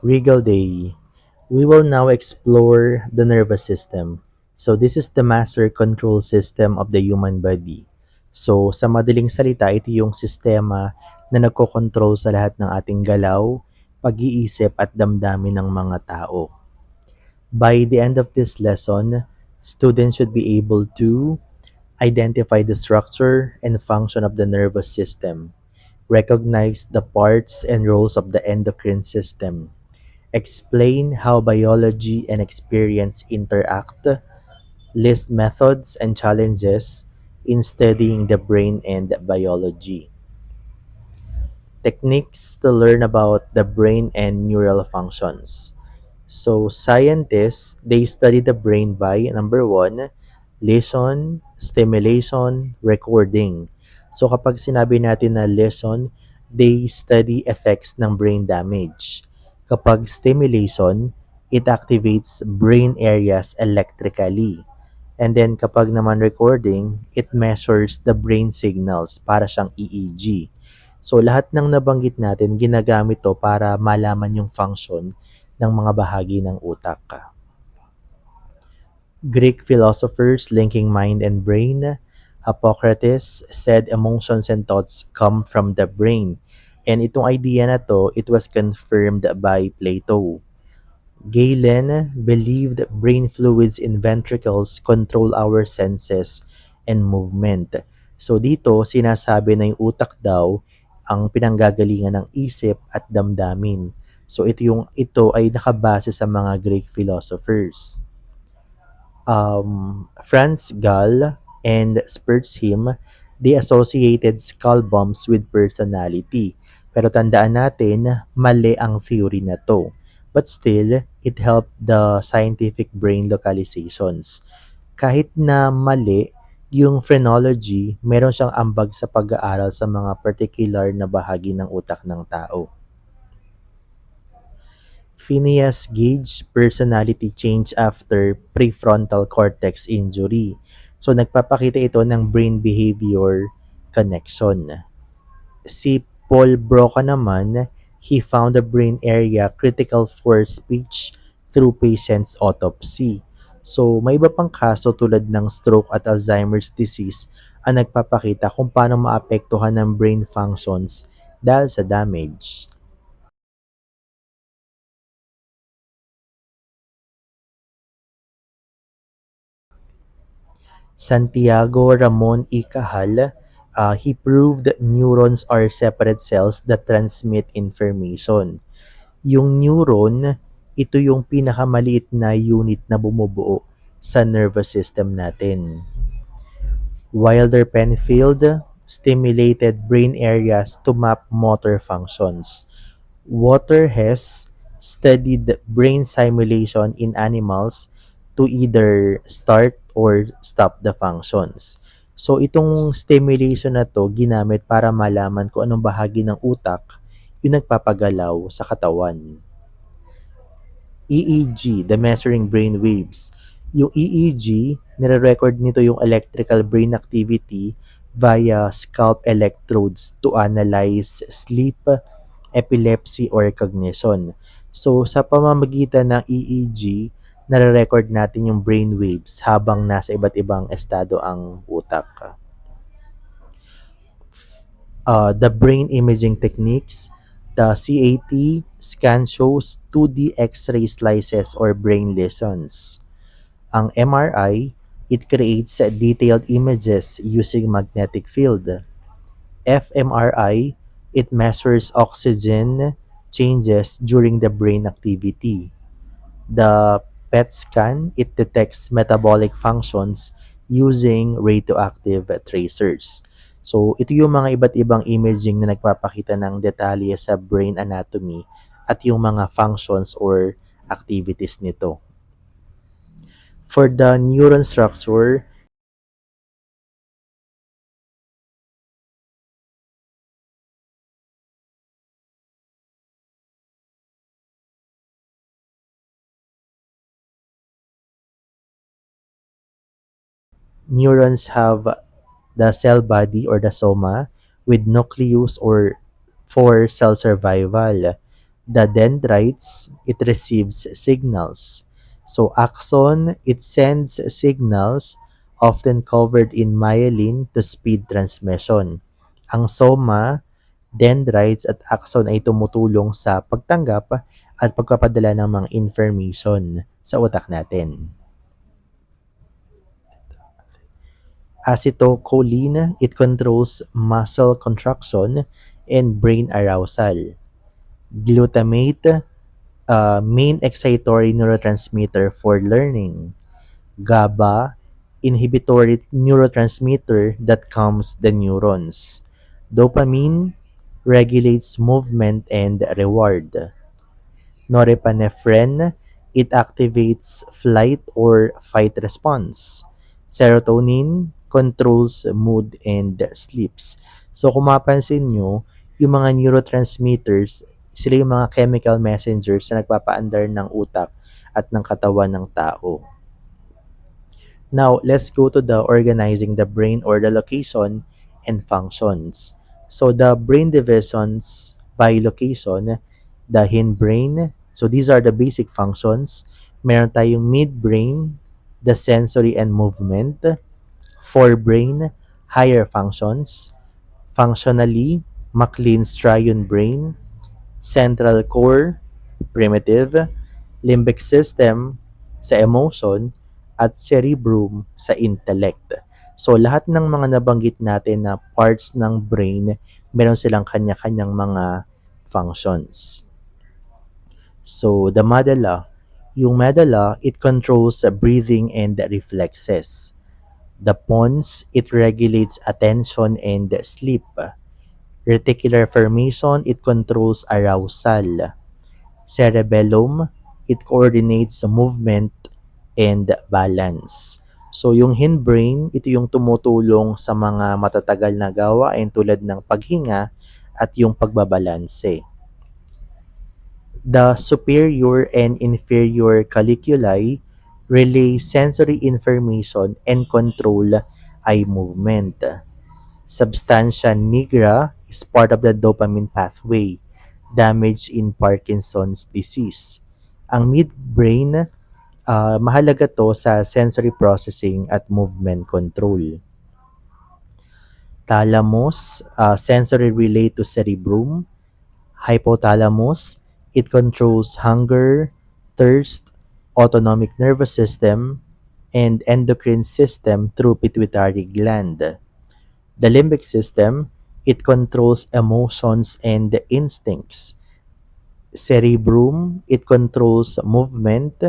Regal Day. We will now explore the nervous system. So this is the master control system of the human body. So sa madaling salita, ito yung sistema na nagkokontrol sa lahat ng ating galaw, pag-iisip at damdamin ng mga tao. By the end of this lesson, students should be able to identify the structure and function of the nervous system, recognize the parts and roles of the endocrine system, explain how biology and experience interact, list methods and challenges in studying the brain and biology. Techniques to learn about the brain and neural functions. So, scientists, they study the brain by number one, lesion, stimulation, recording. So, kapag sinabi natin na lesion, they study effects ng brain damage. Kapag stimulation, it activates brain areas electrically. And then kapag naman recording, it measures the brain signals para siyang EEG. So lahat ng nabanggit natin, ginagamit to para malaman yung function ng mga bahagi ng utak. Greek philosophers linking mind and brain, Hippocrates said emotions and thoughts come from the brain. And itong idea na to, it was confirmed by Plato. Galen believed brain fluids in ventricles control our senses and movement. So dito, sinasabi na yung utak daw ang pinanggagalingan ng isip at damdamin. So ito ay nakabase sa mga Greek philosophers. Franz Gall and Spurzheim, they associated skull bumps with personality. Pero tandaan natin, mali ang theory na to. But still, it helped the scientific brain localizations. Kahit na mali, yung phrenology, meron siyang ambag sa pag-aaral sa mga particular na bahagi ng utak ng tao. Phineas Gage personality change after prefrontal cortex injury. So nagpapakita ito ng brain behavior connection. Si Paul Broca naman, he found the brain area critical for speech through patient's autopsy. So may iba pang kaso tulad ng stroke at Alzheimer's disease ang nagpapakita kung paano maapektuhan ng brain functions dahil sa damage. Santiago Ramon y Cajal, he proved that neurons are separate cells that transmit information. Yung neuron, ito yung pinakamaliit na unit na bumubuo sa nervous system natin. Wilder Penfield stimulated brain areas to map motor functions. Water has studied brain simulation in animals to either start or stop the functions. So itong stimulation na to ginamit para malaman kung anong bahagi ng utak yung nagpapagalaw sa katawan. EEG, the measuring brain waves. Yung EEG, nire-record nito yung electrical brain activity via scalp electrodes to analyze sleep, epilepsy, or cognition. So, sa pamamagitan ng EEG, nare-record natin yung brain waves habang nasa iba't ibang estado ang utak. The brain imaging techniques, the CAT scan shows 2D X-ray slices or brain lesions. Ang MRI, it creates detailed images using magnetic field. fMRI, it measures oxygen changes during the brain activity. The PET scan, it detects metabolic functions using radioactive tracers. So, ito yung mga iba't ibang imaging na nagpapakita ng detalye sa brain anatomy at yung mga functions or activities nito. For the neuron structure, neurons have the cell body or the soma with nucleus or for cell survival. The dendrites, it receives signals. So axon, it sends signals often covered in myelin to speed transmission. Ang soma, dendrites at axon ay tumutulong sa pagtanggap at pagpapadala ng mga information sa utak natin. Acetylcholine, it controls muscle contraction and brain arousal. Glutamate, main excitatory neurotransmitter for learning. GABA, inhibitory neurotransmitter that calms the neurons. Dopamine regulates movement and reward. Norepinephrine, it activates flight or fight response. Serotonin controls mood and sleeps. So kung mapansin nyo, yung mga neurotransmitters, sila yung mga chemical messengers na nagpapaandar ng utak at ng katawan ng tao. Now, let's go to the organizing the brain or the location and functions. So, the brain divisions by location, the hindbrain. So, these are the basic functions. Meron tayong midbrain, the sensory and movement. Forebrain, higher functions. Functionally, McLean's triune brain. Central core, primitive. Limbic system, sa emotion, at cerebrum sa intellect. So lahat ng mga nabanggit natin na parts ng brain, meron silang kanya-kanyang mga functions. So the medulla, yung medulla, it controls breathing and reflexes. The pons, it regulates attention and sleep. Reticular formation, it controls arousal. Cerebellum, it coordinates movement and balance. So, yung hindbrain, ito yung tumutulong sa mga matatagal na gawain tulad ng paghinga at yung pagbabalanse. The superior and inferior colliculi relay sensory information and control eye movement. Substantia nigra is part of the dopamine pathway, damage in Parkinson's disease. Ang midbrain, mahalaga to sa sensory processing at movement control. Thalamus, sensory relay to cerebrum. Hypothalamus, it controls hunger, thirst, autonomic nervous system, and endocrine system through pituitary gland. The limbic system, it controls emotions and instincts. Cerebrum, it controls movement,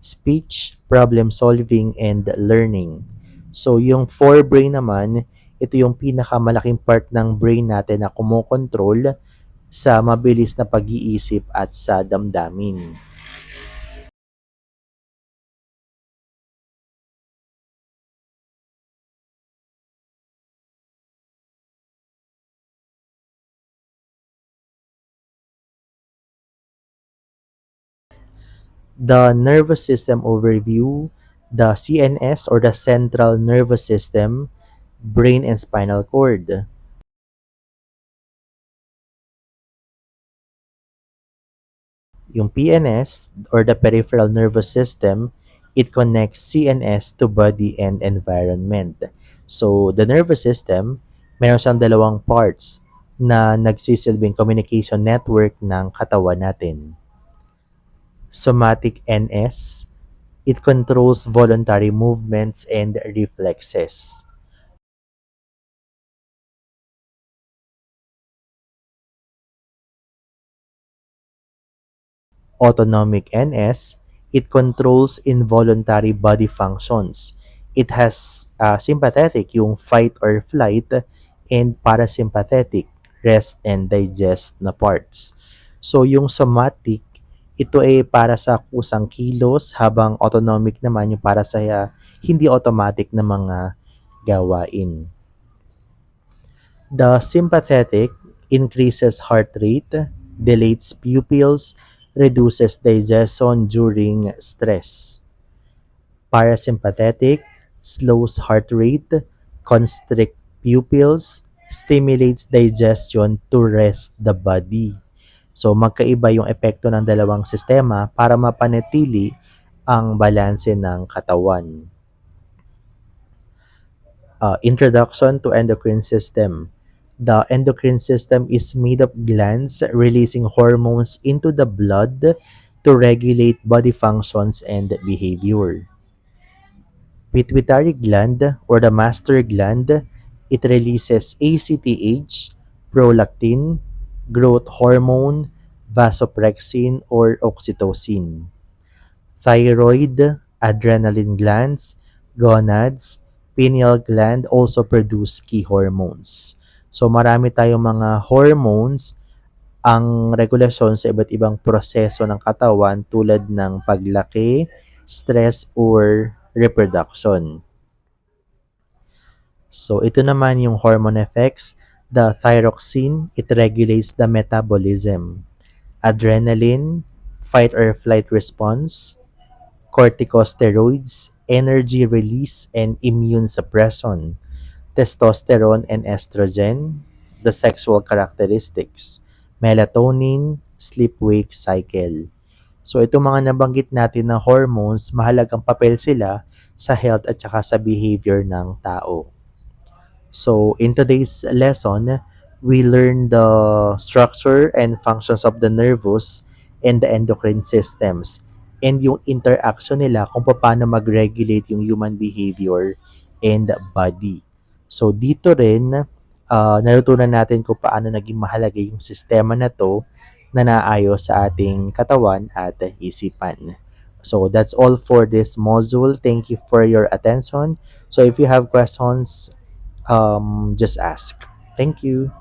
speech, problem solving, and learning. So, yung forebrain naman, ito yung pinakamalaking part ng brain natin na kumokontrol sa mabilis na pag-iisip at sa damdamin. The nervous system overview, the CNS or the central nervous system, brain and spinal cord. Yung PNS or the peripheral nervous system, it connects CNS to body and environment. So, the nervous system, meron siyang dalawang parts na nagsisilbing communication network ng katawan natin. Somatic NS, it controls voluntary movements and reflexes. Autonomic NS, it controls involuntary body functions. It has sympathetic, yung fight or flight, and parasympathetic, rest and digest na parts. So, yung somatic, ito ay para sa kusang kilos, habang autonomic naman yung para sa hindi automatic na mga gawain. The sympathetic increases heart rate, dilates pupils, reduces digestion during stress. Parasympathetic slows heart rate, constricts pupils, stimulates digestion to rest the body. So magkaiba yung epekto ng dalawang sistema para mapanatili ang balanse ng katawan. Introduction to endocrine system. The endocrine system is made of glands releasing hormones into the blood to regulate body functions and behavior. Pituitary gland or the master gland, it releases ACTH, prolactin, growth hormone, vasopressin or oxytocin. Thyroid, adrenaline glands, gonads, pineal gland also produce key hormones. So marami tayong mga hormones ang regulasyon sa iba't ibang proseso ng katawan tulad ng paglaki, stress, or reproduction. So ito naman yung hormone effects. The thyroxine, it regulates the metabolism. Adrenaline, fight or flight response. Corticosteroids, energy release and immune suppression. Testosterone and estrogen, the sexual characteristics. Melatonin, sleep-wake cycle. So itong mga nabanggit natin na hormones, mahalagang papel sila sa health at saka sa behavior ng tao. So in today's lesson, we learn the structure and functions of the nervous and the endocrine systems and yung interaction nila kung paano mag-regulate yung human behavior and body. So dito rin, natutunan natin kung paano naging mahalaga yung sistema na to na naayos sa ating katawan at isipan. So that's all for this module. Thank you for your attention. So if you have questions, just ask. Thank you.